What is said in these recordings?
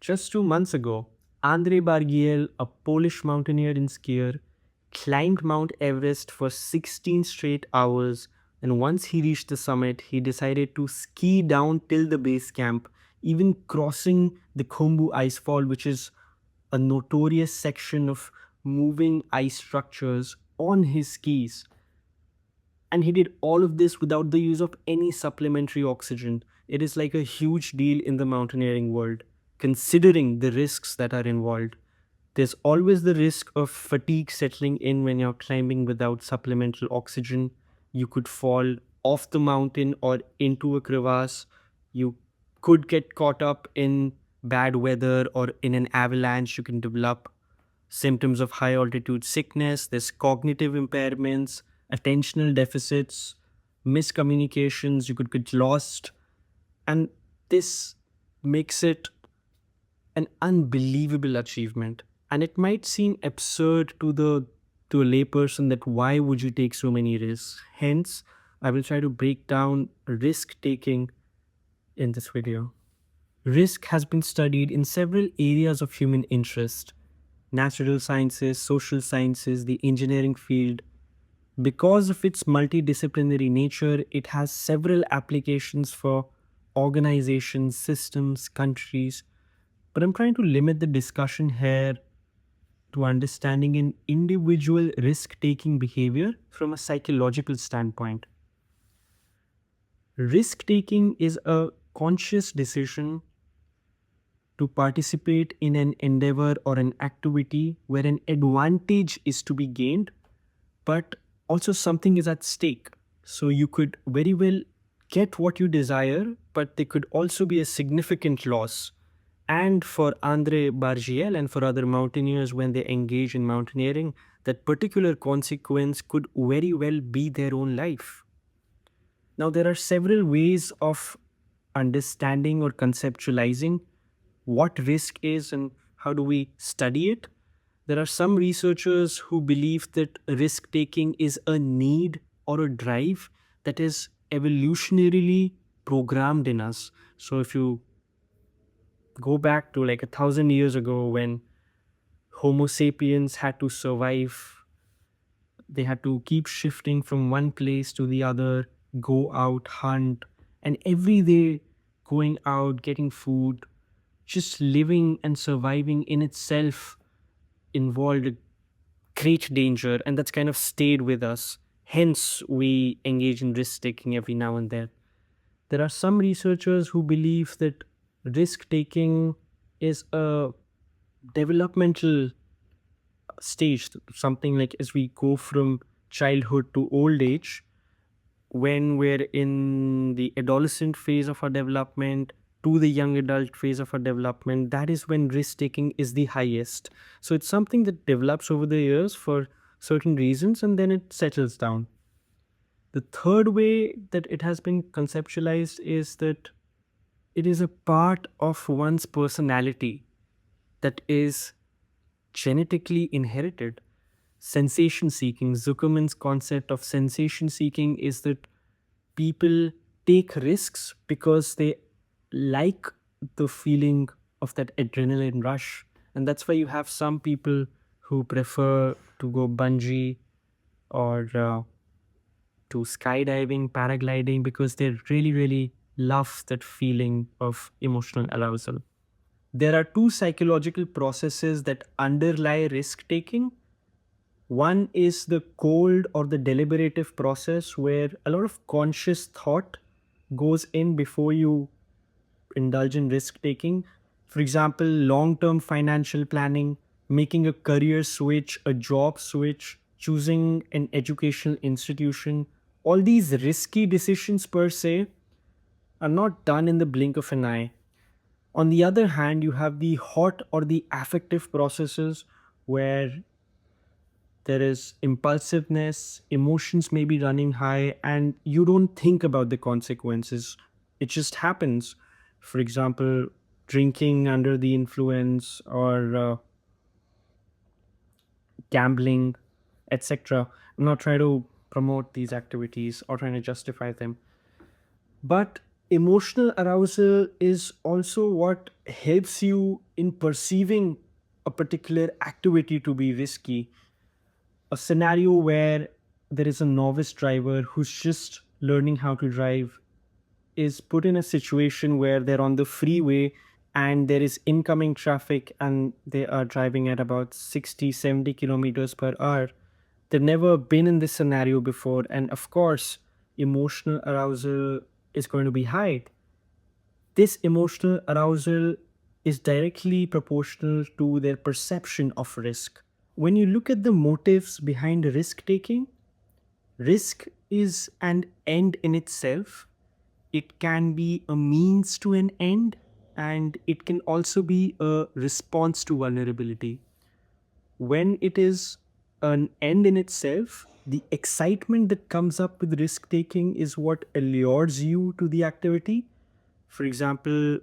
Just 2 months ago, Andrei Bargiel, a Polish mountaineer and skier, climbed Mount Everest for 16 straight hours, and once he reached the summit, he decided to ski down till the base camp, even crossing the Khumbu icefall, which is a notorious section of moving ice structures, on his skis. And he did all of this without the use of any supplementary oxygen. It is like a huge deal in the mountaineering world, considering the risks that are involved. There's always the risk of fatigue settling in when you're climbing without supplemental oxygen. You could fall off the mountain or into a crevasse. You could get caught up in bad weather or in an avalanche. You can develop symptoms of high altitude sickness. There's cognitive impairments, attentional deficits, miscommunications. You could get lost. And this makes it an unbelievable achievement. And it might seem absurd to a layperson that why would you take so many risks? Hence, I will try to break down risk taking in this video. Risk has been studied in several areas of human interest: natural sciences, social sciences, the engineering field. Because of its multidisciplinary nature, it has several applications for organizations, systems, countries. But I'm trying to limit the discussion here to understanding an individual risk taking behavior from a psychological standpoint. Risk taking is a conscious decision to participate in an endeavor or an activity where an advantage is to be gained, but also something is at stake. So you could very well get what you desire, but there could also be a significant loss. And for Andre Bargiel and for other mountaineers, when they engage in mountaineering, that particular consequence could very well be their own life. Now, there are several ways of understanding or conceptualizing what risk is and how do we study it. There are some researchers who believe that risk taking is a need or a drive that is evolutionarily programmed in us. So, if you go back to like 1,000 years ago when Homo sapiens had to survive, they had to keep shifting from one place to the other, go out, hunt, and every day going out, getting food, just living and surviving in itself involved great danger, and that's kind of stayed with us. Hence, we engage in risk taking every now and then. There are some researchers who believe that risk taking is a developmental stage, something like as we go from childhood to old age, when we're in the adolescent phase of our development to the young adult phase of our development, that is when risk taking is the highest. So it's something that develops over the years for certain reasons and then it settles down. The third way that it has been conceptualized is that it is a part of one's personality that is genetically inherited. Sensation seeking, Zuckerman's concept of sensation seeking is that people take risks because they like the feeling of that adrenaline rush. And that's why you have some people who prefer to go bungee or to skydiving, paragliding, because they really, really love that feeling of emotional arousal. There are two psychological processes that underlie risk taking. One is the cold or the deliberative process, where a lot of conscious thought goes in before you indulge in risk taking. For example, long term financial planning, making a career switch, a job switch, choosing an educational institution. All these risky decisions per se are not done in the blink of an eye. On the other hand, you have the hot or the affective processes where there is impulsiveness, emotions may be running high, and you don't think about the consequences. It just happens. For example, drinking under the influence or gambling, etc. I'm not trying to promote these activities or trying to justify them. But emotional arousal is also what helps you in perceiving a particular activity to be risky. A scenario where there is a novice driver who's just learning how to drive is put in a situation where they're on the freeway and there is incoming traffic and they are driving at about 60, 70 kilometers per hour. They've never been in this scenario before, and of course emotional arousal is going to be high. This emotional arousal is directly proportional to their perception of risk. When you look at the motives behind risk taking, risk is an end in itself. It can be a means to an end, and it can also be a response to vulnerability. When it is an end in itself, the excitement that comes up with risk taking is what allures you to the activity. For example,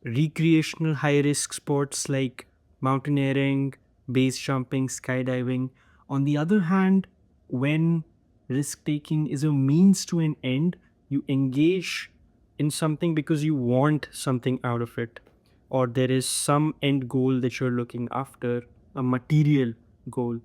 recreational high risk sports like mountaineering, base jumping, skydiving. On the other hand, when risk taking is a means to an end, you engage in something because you want something out of it, or there is some end goal that you're looking after, a material goal.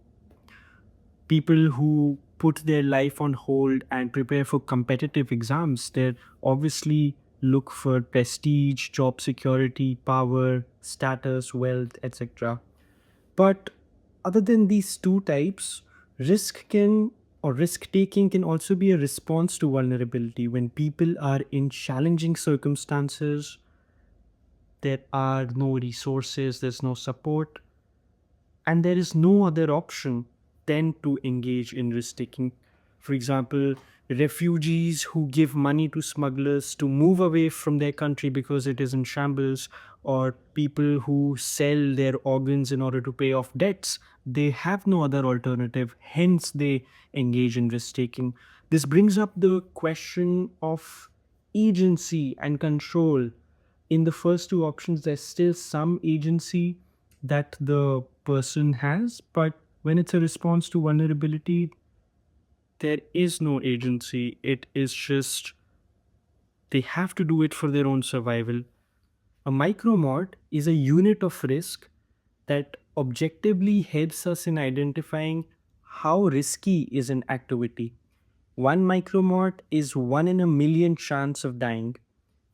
People who put their life on hold and prepare for competitive exams, they obviously look for prestige, job security, power, status, wealth, etc. But other than these two types, risk can or risk taking can also be a response to vulnerability. When people are in challenging circumstances, there are no resources, there's no support, and there is no other option than to engage in risk taking. For example, refugees who give money to smugglers to move away from their country because it is in shambles, or people who sell their organs in order to pay off debts, they have no other alternative, hence, they engage in risk taking. This brings up the question of agency and control. In the first two options, there's still some agency that the person has, but when it's a response to vulnerability, there is no agency. It is just they have to do it for their own survival. A micromort is a unit of risk that objectively helps us in identifying how risky is an activity. One micromort is 1 in a million chance of dying.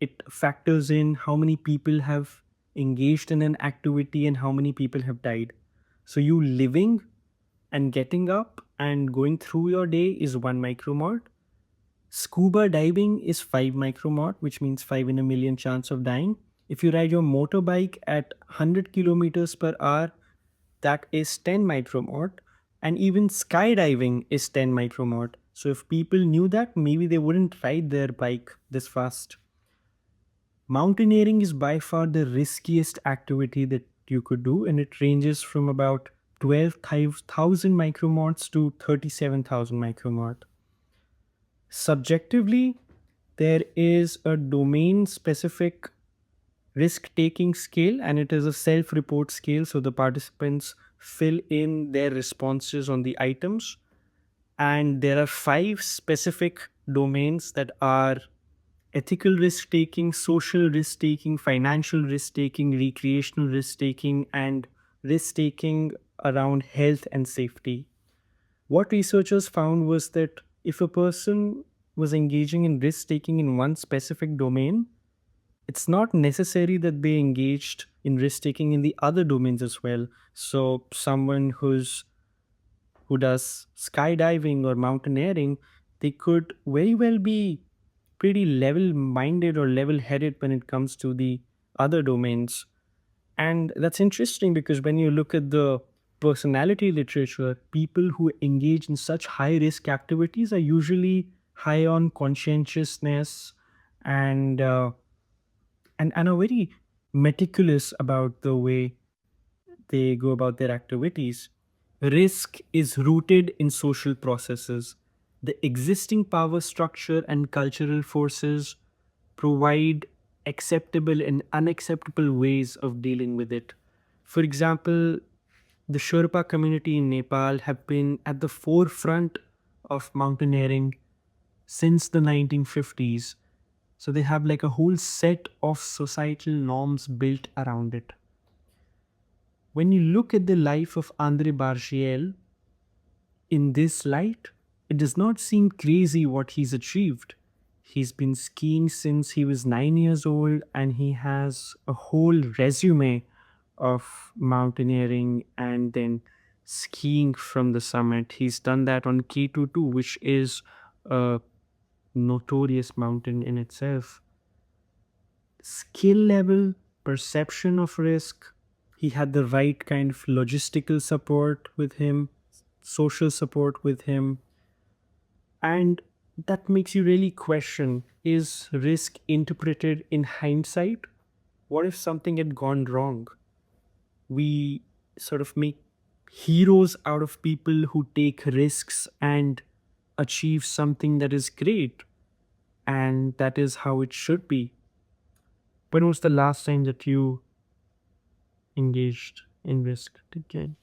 It factors in how many people have engaged in an activity and how many people have died. So you living and getting up and going through your day is 1 micromort. Scuba diving is 5 micromort, which means 5 in a million chance of dying. If you ride your motorbike at 100 kilometers per hour, that is 10 micromort. And even skydiving is 10 micromort. So if people knew that, maybe they wouldn't ride their bike this fast. Mountaineering is by far the riskiest activity that you could do, and it ranges from about 12,000 micromorts to 37,000 micromort. Subjectively, there is a domain specific risk taking scale, and it is a self report scale. So the participants fill in their responses on the items, and there are 5 specific domains that are ethical risk taking, social risk taking, financial risk taking, recreational risk taking, and risk taking around health and safety. What researchers found was that if a person was engaging in risk taking in one specific domain, it's not necessary that they engaged in risk taking in the other domains as well. So someone who does skydiving or mountaineering, they could very well be pretty level minded or level headed when it comes to the other domains. And that's interesting because when you look at the personality literature, people who engage in such high risk activities are usually high on conscientiousness and and are very meticulous about the way they go about their activities. Risk is rooted in social processes. The existing power structure and cultural forces provide acceptable and unacceptable ways of dealing with it. For example, the Sherpa community in Nepal have been at the forefront of mountaineering since the 1950s. So they have like a whole set of societal norms built around it. When you look at the life of Andre Bargiel in this light, it does not seem crazy what he's achieved. He's been skiing since he was 9 years old, and he has a whole resume of mountaineering and then skiing from the summit. He's done that on K22, which is a notorious mountain in itself. Skill level, perception of risk, he had the right kind of logistical support with him, social support with him, and that makes you really question, is risk interpreted in hindsight? What if something had gone wrong? We sort of make heroes out of people who take risks and achieve something that is great, and that is how it should be. When was the last time that you engaged in risk again?